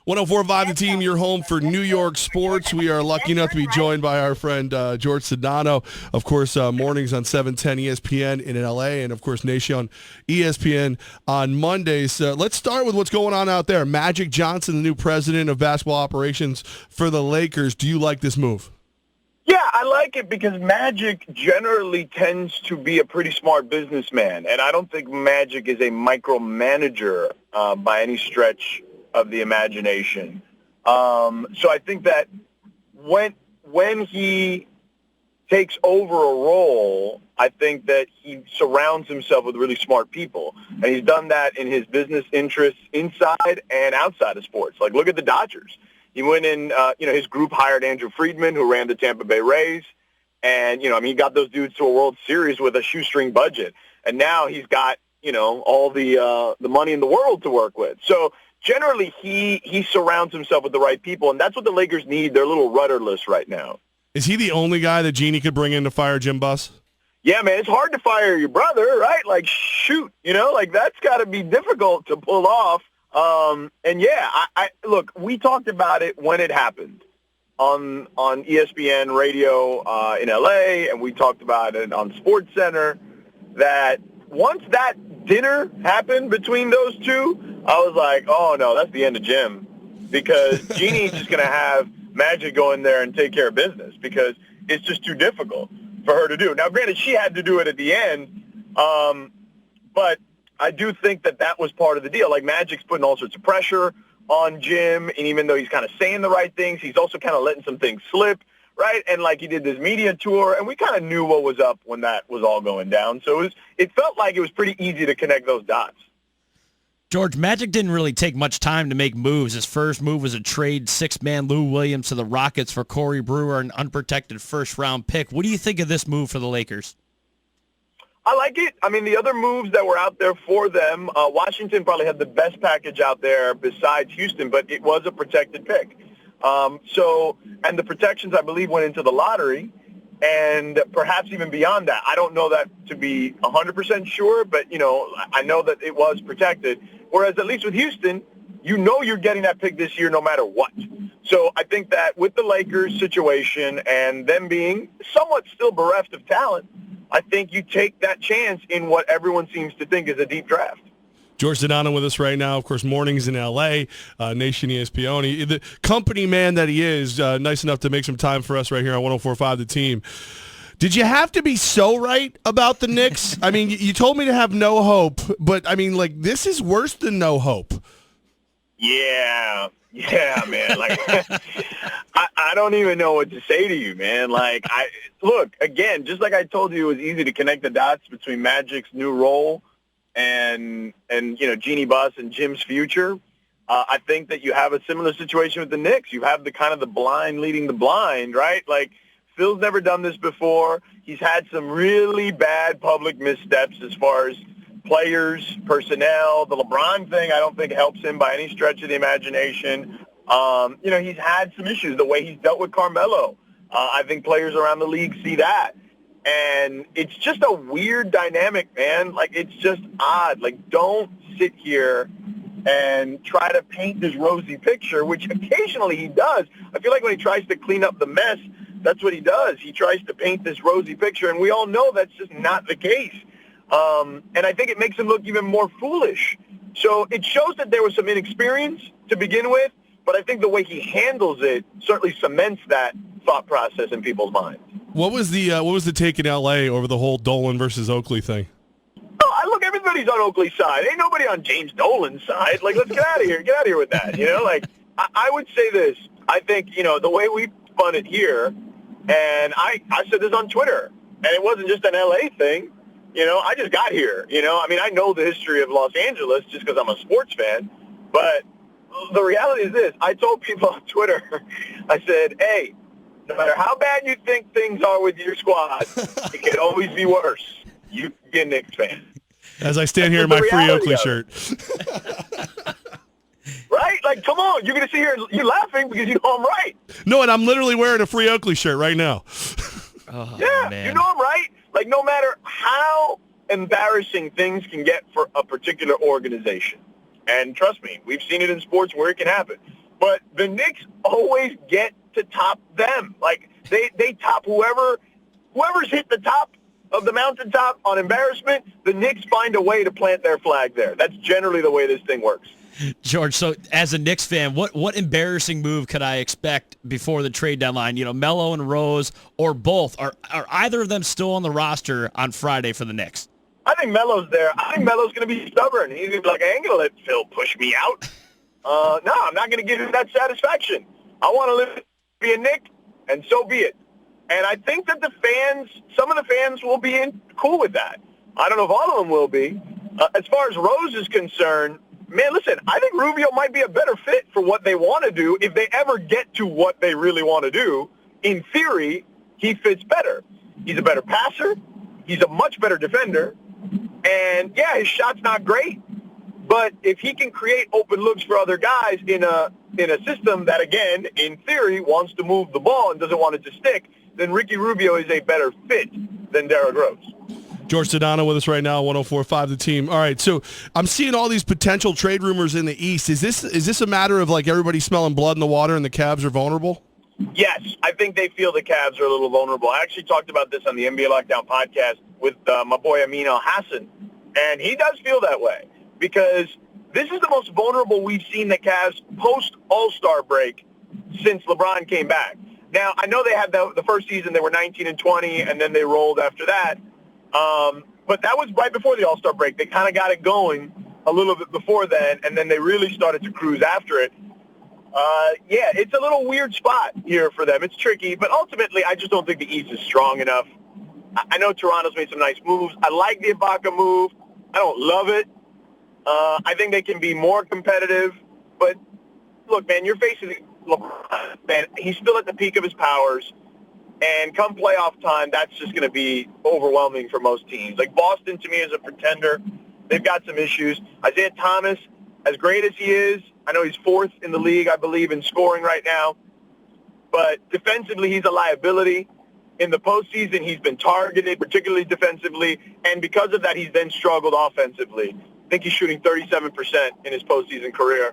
104.5 The Team, your home for New York sports. We are lucky enough to be joined by our friend Jorge Sedano. Of course, mornings on 710 ESPN in LA, and of course, Nation on ESPN on Mondays. Let's start with what's going on out there. Magic Johnson, the new president of basketball operations for the Lakers. Do you like this move? Yeah, I like it because Magic generally tends to be a pretty smart businessman, and I don't think Magic is a micromanager by any stretch of the imagination. So I think that when he takes over a role, I think that he surrounds himself with really smart people. And he's done that in his business interests inside and outside of sports. Like, look at the Dodgers. He went in, his group hired Andrew Friedman, who ran the Tampa Bay Rays. And, he got those dudes to a World Series with a shoestring budget. And now he's got, all the money in the world to work with. So generally, he surrounds himself with the right people, and that's what the Lakers need. They're a little rudderless right now. Is he the only guy that Jeannie could bring in to fire Jim Buss? Yeah, man, it's hard to fire your brother, right? Like, shoot, that's got to be difficult to pull off. And yeah, I look, we talked about it when it happened on ESPN radio in LA, and we talked about it on SportsCenter, that once that dinner happened between those two, I was like, oh, no, that's the end of Jim, because Jeannie's just going to have Magic go in there and take care of business because it's just too difficult for her to do. Now, granted, she had to do it at the end, but I do think that was part of the deal. Like, Magic's putting all sorts of pressure on Jim, and even though he's kind of saying the right things, he's also kind of letting some things slip, right? And, like, he did this media tour, and we kind of knew what was up when that was all going down. So it felt like it was pretty easy to connect those dots. George, Magic didn't really take much time to make moves. His first move was a trade six-man Lou Williams to the Rockets for Corey Brewer, an unprotected first-round pick. What do you think of this move for the Lakers? I like it. I mean, the other moves that were out there for them, Washington probably had the best package out there besides Houston, but it was a protected pick. And the protections, I believe, went into the lottery, and perhaps even beyond that. I don't know that to be 100% sure, but, I know that it was protected. Whereas at least with Houston, you're getting that pick this year no matter what. So I think that with the Lakers situation and them being somewhat still bereft of talent, I think you take that chance in what everyone seems to think is a deep draft. Jorge Sedano with us right now. Of course, mornings in L.A., Nation ESPN. The company man that he is, nice enough to make some time for us right here on 104.5 The Team. Did you have to be so right about the Knicks? I mean, you told me to have no hope, but, I mean, like, this is worse than no hope. Yeah, man. Like, I don't even know what to say to you, man. Like, look, again, just like I told you, it was easy to connect the dots between Magic's new role and Jeannie Buss and Jim's future. I think that you have a similar situation with the Knicks. You have the kind of the blind leading the blind, right? Like, Phil's never done this before. He's had some really bad public missteps as far as players, personnel. The LeBron thing I don't think helps him by any stretch of the imagination. He's had some issues, the way he's dealt with Carmelo. I think players around the league see that. And it's just a weird dynamic, man. Like, it's just odd. Like, don't sit here and try to paint this rosy picture, which occasionally he does. I feel like when he tries to clean up the mess, that's what he does. He tries to paint this rosy picture, and we all know that's just not the case. And I think it makes him look even more foolish. So it shows that there was some inexperience to begin with, but I think the way he handles it certainly cements that thought process in people's minds. What was the take in L.A. over the whole Dolan versus Oakley thing? Oh, look, everybody's on Oakley's side. Ain't nobody on James Dolan's side. Like, let's get out of here. Get out of here with that. Like, I would say this. I think, the way we spun it here, and I said this on Twitter, and it wasn't just an L.A. thing. I just got here. I mean, I know the history of Los Angeles just because I'm a sports fan, but the reality is this. I told people on Twitter, I said, hey, no matter how bad you think things are with your squad, it can always be worse. You can be a Knicks fan. As I stand here in my free Oakley shirt. Right? Like, come on. You're going to sit here and you're laughing because you know I'm right. No, and I'm literally wearing a free Oakley shirt right now. Oh, yeah, man. You know I'm right. Like, no matter how embarrassing things can get for a particular organization, and trust me, we've seen it in sports where it can happen. but the Knicks always get to top them. Like, they top whoever's hit the top of the mountaintop on embarrassment, the Knicks find a way to plant their flag there. That's generally the way this thing works. George, so as a Knicks fan, what embarrassing move could I expect before the trade deadline? Melo and Rose, or both? Are either of them still on the roster on Friday for the Knicks? I think Melo's there. I think Melo's going to be stubborn. He's going to be like, I ain't going to let Phil push me out. No, I'm not going to give him that satisfaction. I want to live, be a Knick, and so be it. And I think that some of the fans will be cool with that. I don't know if all of them will be. As far as Rose is concerned, man, listen, I think Rubio might be a better fit for what they want to do if they ever get to what they really want to do. In theory, he fits better. He's a better passer. He's a much better defender. And, yeah, his shot's not great. But if he can create open looks for other guys in a system that, again, in theory, wants to move the ball and doesn't want it to stick, then Ricky Rubio is a better fit than Derrick Rose. George Sedano with us right now, 104.5 The Team. All right, so I'm seeing all these potential trade rumors in the East. Is this a matter of, like, everybody smelling blood in the water and the Cavs are vulnerable? Yes, I think they feel the Cavs are a little vulnerable. I actually talked about this on the NBA Lockdown podcast with my boy Amin Al-Hassan, and he does feel that way because this is the most vulnerable we've seen the Cavs post-All-Star break since LeBron came back. Now, I know they had the first season, they were 19-20, and then they rolled after that. But that was right before the All-Star break. They kind of got it going a little bit before then, and then they really started to cruise after it. Yeah, it's a little weird spot here for them. It's tricky, but ultimately, I just don't think the East is strong enough. I know Toronto's made some nice moves. I like the Ibaka move. I don't love it. I think they can be more competitive. But, look, man, you're facing LeBron. Man, he's still at the peak of his powers. And come playoff time, that's just going to be overwhelming for most teams. Like Boston, to me, is a pretender. They've got some issues. Isaiah Thomas, as great as he is, I know he's fourth in the league, I believe, in scoring right now. But defensively, he's a liability. In the postseason, he's been targeted, particularly defensively. And because of that, he's then struggled offensively. I think he's shooting 37% in his postseason career.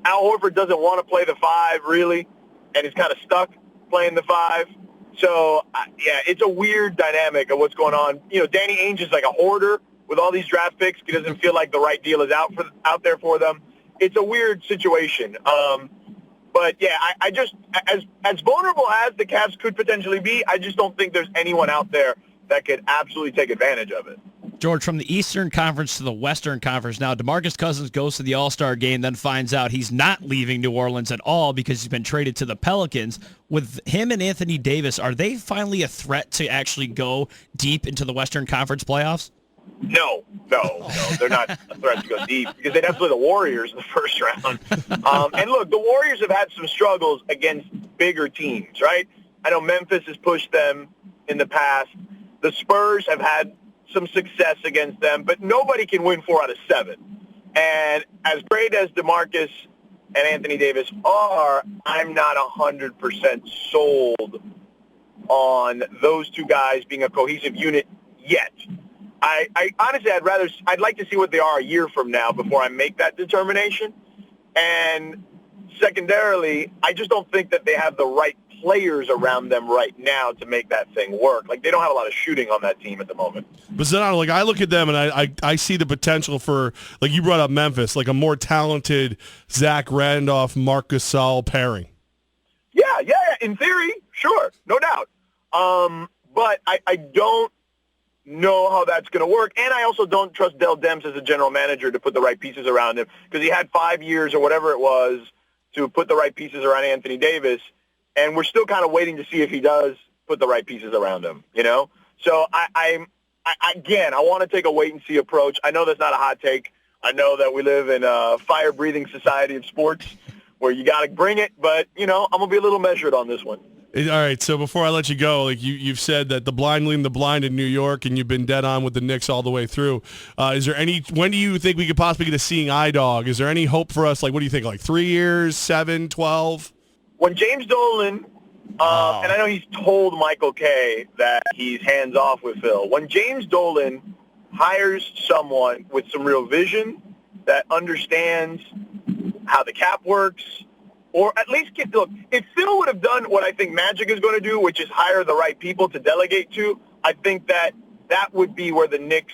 Al Horford doesn't want to play the 5, really, and he's kind of stuck playing the 5. So, yeah, it's a weird dynamic of what's going on. Danny Ainge is like a hoarder with all these draft picks. He doesn't feel like the right deal is out there for them. It's a weird situation. But, yeah, I just, as vulnerable as the Cavs could potentially be, I just don't think there's anyone out there that could absolutely take advantage of it. George, from the Eastern Conference to the Western Conference now, DeMarcus Cousins goes to the All-Star game, then finds out he's not leaving New Orleans at all because he's been traded to the Pelicans. With him and Anthony Davis, are they finally a threat to actually go deep into the Western Conference playoffs? No, they're not a threat to go deep because they'd have to play the Warriors in the first round. And look, the Warriors have had some struggles against bigger teams, right? I know Memphis has pushed them in the past. The Spurs have had some success against them, but nobody can win 4 out of 7. And as great as DeMarcus and Anthony Davis are, I'm not 100% sold on those two guys being a cohesive unit yet. I honestly, I'd like to see what they are a year from now before I make that determination. And secondarily, I just don't think that they have the right players around them right now to make that thing work. Like, they don't have a lot of shooting on that team at the moment. But Sedano, like, I look at them and I see the potential for, like you brought up Memphis, like a more talented Zach Randolph, Marc Gasol pairing. Yeah, in theory, sure, no doubt. But I don't know how that's going to work, and I also don't trust Dell Demps as a general manager to put the right pieces around him because he had 5 years or whatever it was to put the right pieces around Anthony Davis. And we're still kind of waiting to see if he does put the right pieces around him, So I want to take a wait-and-see approach. I know that's not a hot take. I know that we live in a fire-breathing society of sports where you got to bring it, but, I'm going to be a little measured on this one. All right, so before I let you go, like you've said that the blind leading the blind in New York, and you've been dead on with the Knicks all the way through. When do you think we could possibly get a seeing eye dog? Is there any hope for us? Like, what do you think, like 3 years, 7, 12? When James Dolan, and I know he's told Michael Kay that he's hands-off with Phil. When James Dolan hires someone with some real vision that understands how the cap works, or at least look, if Phil would have done what I think Magic is going to do, which is hire the right people to delegate to, I think that would be where the Knicks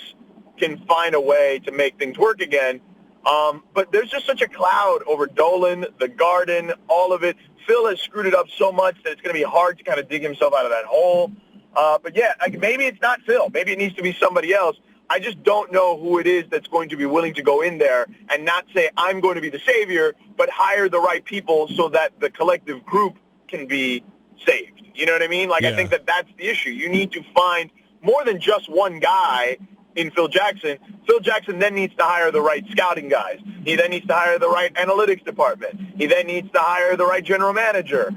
can find a way to make things work again. But there's just such a cloud over Dolan, the Garden, all of it. Phil has screwed it up so much that it's going to be hard to kind of dig himself out of that hole. But yeah, maybe it's not Phil. Maybe it needs to be somebody else. I just don't know who it is that's going to be willing to go in there and not say, I'm going to be the savior, but hire the right people so that the collective group can be saved. You know what I mean? Like, I think that's the issue. You need to find more than just one guy in Phil Jackson. Phil Jackson then needs to hire the right scouting guys. He then needs to hire the right analytics department. He then needs to hire the right general manager,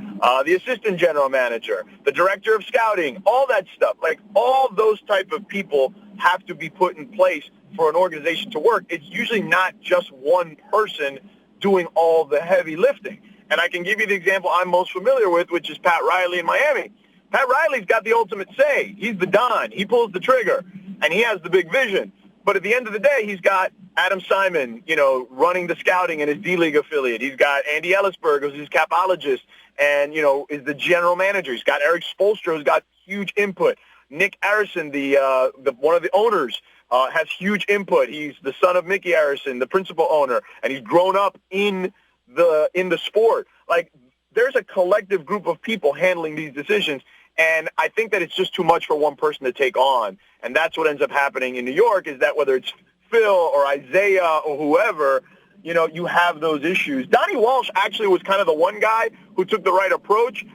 the assistant general manager, the director of scouting, all that stuff. Like, all those type of people have to be put in place for an organization to work. It's usually not just one person doing all the heavy lifting. And I can give you the example I'm most familiar with, which is Pat Riley in Miami. Pat Riley's got the ultimate say. He's the Don. He pulls the trigger, and he has the big vision. But at the end of the day, he's got Adam Simon, running the scouting in his D-League affiliate. He's got Andy Ellisberg, who's his capologist, and, is the general manager. He's got Eric Spoelstra, who's got huge input. Nick Arison, the one of the owners, has huge input. He's the son of Mickey Arison, the principal owner, and he's grown up in the sport. Like, there's a collective group of people handling these decisions, and I think that it's just too much for one person to take on. And that's what ends up happening in New York, is that whether it's Phil or Isaiah or whoever, you have those issues. Donnie Walsh actually was kind of the one guy who took the right approach.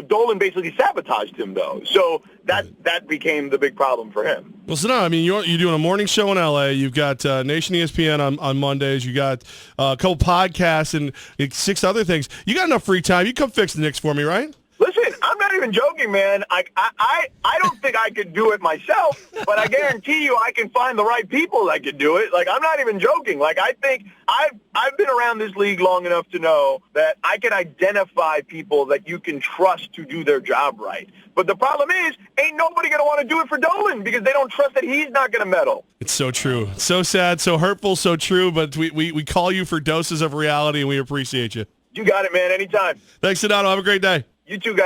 Dolan basically sabotaged him, though. So that became the big problem for him. Well, Sedano, I mean, you're doing a morning show in L.A. You've got Nation ESPN on Mondays. You got a couple podcasts and 6 other things. You got enough free time. You come fix the Knicks for me, right? Listen, I'm not even joking, man. I don't think I could do it myself, but I guarantee you I can find the right people that could do it. Like, I'm not even joking. Like, I think I've been around this league long enough to know that I can identify people that you can trust to do their job right. But the problem is, ain't nobody going to want to do it for Dolan because they don't trust that he's not going to meddle. It's so true. So sad, so hurtful, so true, but we call you for doses of reality, and we appreciate you. You got it, man. Anytime. Thanks, Sedano. Have a great day. You too, guys.